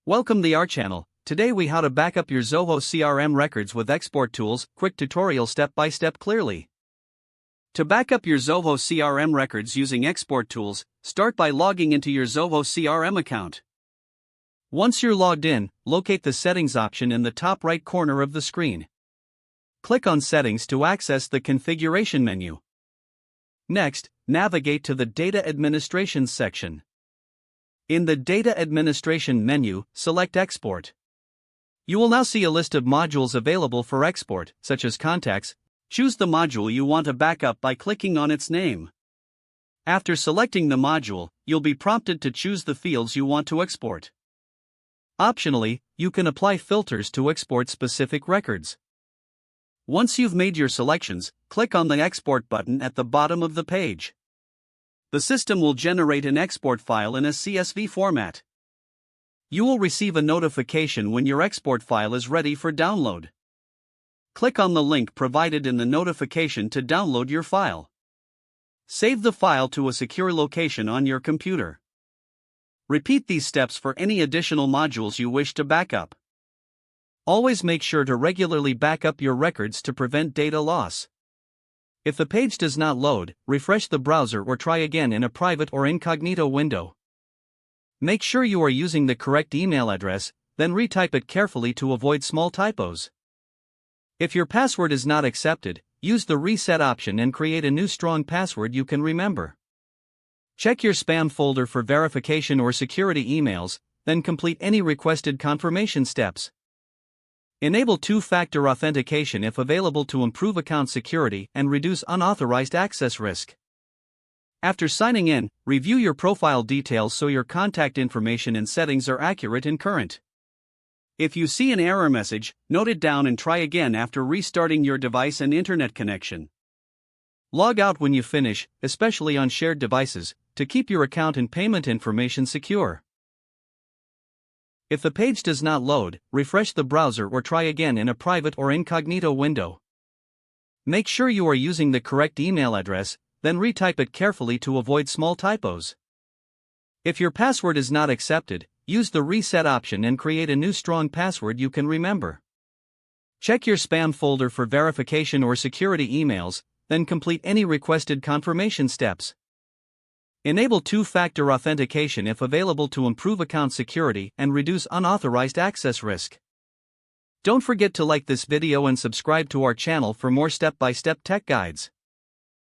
Welcome to our channel. Today we how to back up your Zoho CRM records with export tools, quick tutorial step by step clearly. To back up your Zoho CRM records using export tools, start by logging into your Zoho CRM account. Once you're logged in, locate the settings option in the top right corner of the screen. Click on settings to access the configuration menu. Next, navigate to the data administration section. In the Data Administration menu, select Export. You will now see a list of modules available for export, such as contacts. Choose the module you want to back up by clicking on its name. After selecting the module, you'll be prompted to choose the fields you want to export. Optionally, you can apply filters to export specific records. Once you've made your selections, click on the Export button at the bottom of the page. The system will generate an export file in a CSV format. You will receive a notification when your export file is ready for download. Click on the link provided in the notification to download your file. Save the file to a secure location on your computer. Repeat these steps for any additional modules you wish to back up. Always make sure to regularly back up your records to prevent data loss. If the page does not load, refresh the browser or try again in a private or incognito window. Make sure you are using the correct email address, then retype it carefully to avoid small typos. If your password is not accepted, use the reset option and create a new strong password you can remember. Check your spam folder for verification or security emails, then complete any requested confirmation steps. Enable two-factor authentication if available to improve account security and reduce unauthorized access risk. After signing in, review your profile details so your contact information and settings are accurate and current. If you see an error message, note it down and try again after restarting your device and internet connection. Log out when you finish, especially on shared devices, to keep your account and payment information secure. If the page does not load, refresh the browser or try again in a private or incognito window. Make sure you are using the correct email address, then retype it carefully to avoid small typos. If your password is not accepted, use the reset option and create a new strong password you can remember. Check your spam folder for verification or security emails, then complete any requested confirmation steps. Enable two-factor authentication if available to improve account security and reduce unauthorized access risk. Don't forget to like this video and subscribe to our channel for more step-by-step tech guides.